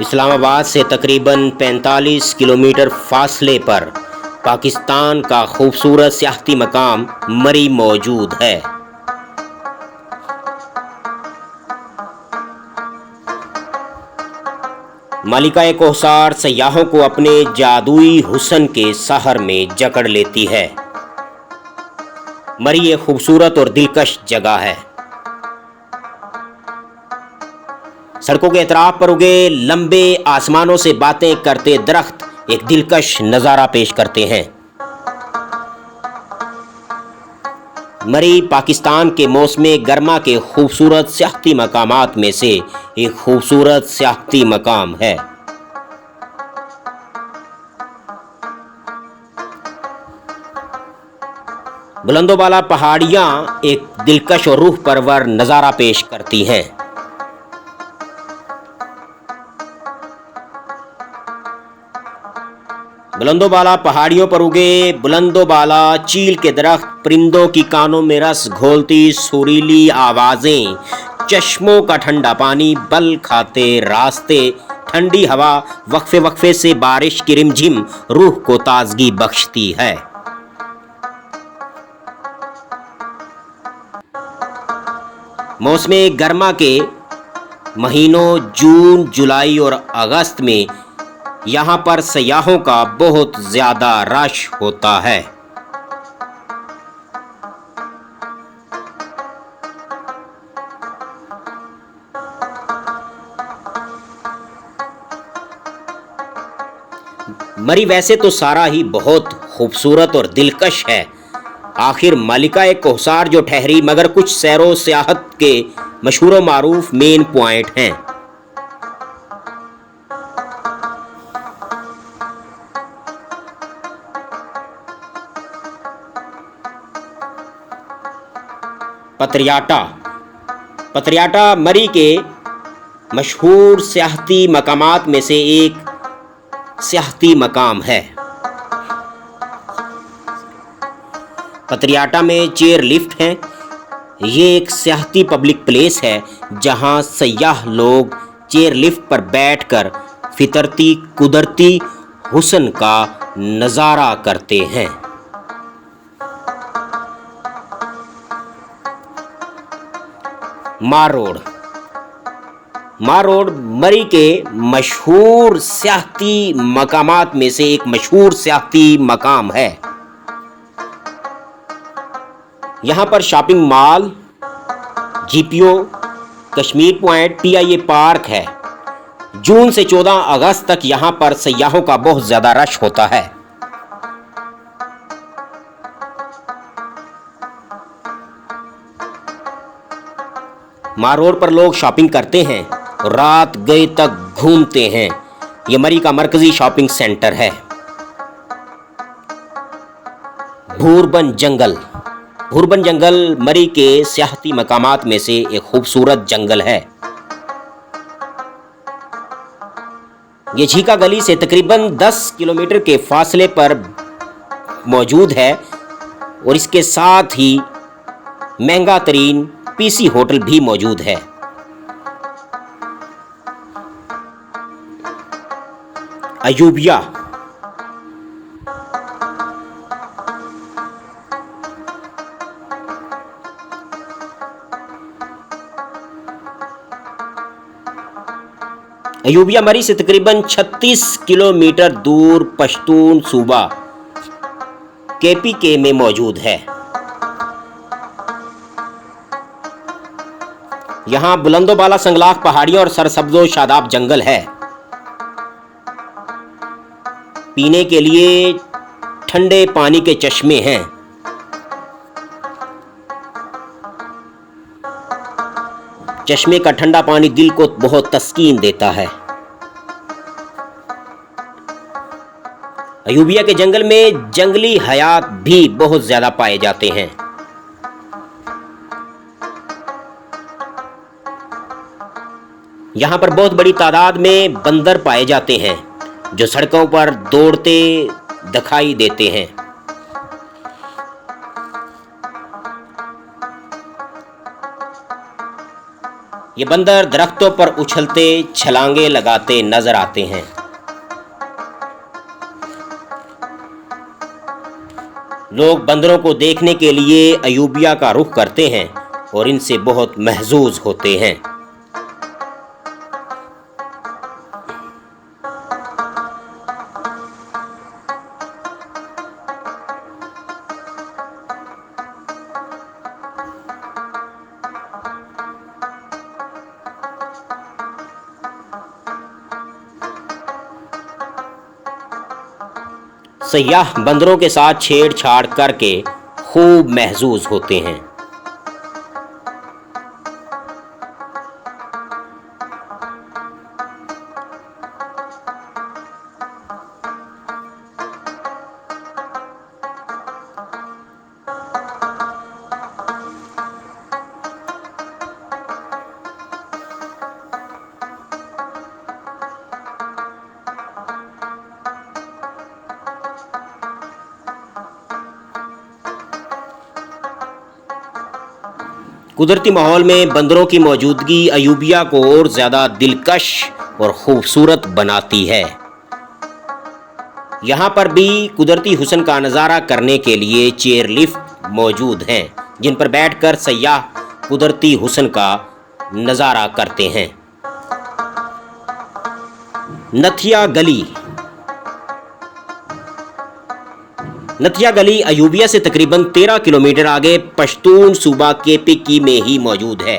اسلام آباد سے تقریباً 45 کلومیٹر فاصلے پر پاکستان کا خوبصورت سیاحتی مقام مری موجود ہے۔ ملکہ کوثر سیاحوں کو اپنے جادوئی حسن کے سحر میں جکڑ لیتی ہے۔ مری ایک خوبصورت اور دلکش جگہ ہے۔ سڑکوں کے اطراف پر اگے لمبے آسمانوں سے باتیں کرتے درخت ایک دلکش نظارہ پیش کرتے ہیں۔ مری پاکستان کے موسم گرما کے خوبصورت سیاحتی مقامات میں سے ایک خوبصورت سیاحتی مقام ہے۔ بلند و بالا پہاڑیاں ایک دلکش اور روح پرور نظارہ پیش کرتی ہیں۔ بلند و بالا پہاڑیوں پر اگے بلند و بالا چیل کے درخت پرندوں کی کانوں میں رس گھولتی سریلی آوازیں، چشموں کا ٹھنڈا پانی، بل کھاتے راستے، ٹھنڈی ہوا، وقفے وقفے سے بارش کی رمجھم روح کو تازگی بخشتی ہے۔ موسم گرما کے مہینوں جون، جولائی اور اگست میں یہاں پر سیاحوں کا بہت زیادہ رش ہوتا ہے۔ مری ویسے تو سارا ہی بہت خوبصورت اور دلکش ہے، آخر ملکہ کوثر جو ٹھہری، مگر کچھ سیر و سیاحت کے مشہور و معروف مین پوائنٹ ہیں۔ پتریاٹا مری کے مشہور سیاحتی مقامات میں سے ایک سیاحتی مقام ہے۔ پتریاٹا میں چیئر لفٹ ہے۔ یہ ایک سیاحتی پبلک پلیس ہے جہاں سیاح لوگ چیئر لفٹ پر بیٹھ کر فطرتی قدرتی حسن کا نظارہ کرتے ہیں۔ مار روڈ مری کے مشہور سیاحتی مقامات میں سے ایک مشہور سیاحتی مقام ہے۔ یہاں پر shopping mall, G P O, Kashmir point, T I A park ہے۔ جون سے 14 اگست تک یہاں پر سیاحوں کا بہت زیادہ رش ہوتا ہے۔ مار روڈ پر لوگ شاپنگ کرتے ہیں اور رات گئے تک گھومتے ہیں۔ یہ مری کا مرکزی شاپنگ سینٹر ہے۔ بھوربن جنگل مری کے سیاحتی مقامات میں سے ایک خوبصورت جنگل ہے۔ یہ جھیکا گلی سے تقریباً 10 کلومیٹر کے فاصلے پر موجود ہے اور اس کے ساتھ ہی مہنگا ترین پی سی ہوٹل بھی موجود ہے۔ ایوبیا مری سے تقریباً 36 کلومیٹر دور پشتون صوبہ کے پی کے میں موجود ہے۔ یہاں بلند و بالا سنگلاخ پہاڑیاں اور سرسبز و شاداب جنگل ہے۔ پینے کے لیے ٹھنڈے پانی کے چشمے ہیں۔ چشمے کا ٹھنڈا پانی دل کو بہت تسکین دیتا ہے۔ ایوبیا کے جنگل میں جنگلی حیات بھی بہت زیادہ پائے جاتے ہیں۔ یہاں پر بہت بڑی تعداد میں بندر پائے جاتے ہیں جو سڑکوں پر دوڑتے دکھائی دیتے ہیں۔ یہ بندر درختوں پر اچھلتے چھلانگیں لگاتے نظر آتے ہیں۔ لوگ بندروں کو دیکھنے کے لیے ایوبیا کا رخ کرتے ہیں اور ان سے بہت محظوظ ہوتے ہیں۔ سیاح بندروں کے ساتھ چھیڑ چھاڑ کر کے خوب محظوظ ہوتے ہیں۔ قدرتی ماحول میں بندروں کی موجودگی ایوبیا کو اور زیادہ دلکش اور خوبصورت بناتی ہے۔ یہاں پر بھی قدرتی حسن کا نظارہ کرنے کے لیے چیئر لفٹ موجود ہیں جن پر بیٹھ کر سیاح قدرتی حسن کا نظارہ کرتے ہیں۔ نتھیا گلی ایوبیا سے تقریباً 13 کلومیٹر آگے پشتون صوبہ کے پکی میں ہی موجود ہے۔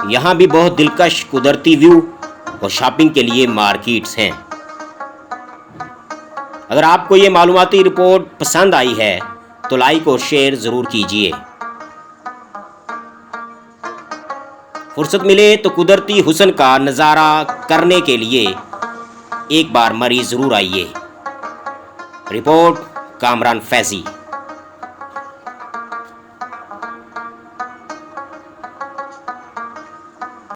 یہاں بھی بہت دلکش قدرتی ویو اور شاپنگ کے لیے مارکیٹس ہیں۔ اگر آپ کو یہ معلوماتی رپورٹ پسند آئی ہے تو لائک اور شیئر ضرور کیجیے۔ فرصت ملے تو قدرتی حسن کا نظارہ کرنے کے لیے ایک بار مری ضرور آئیے۔ رپورٹ کامران فیضی۔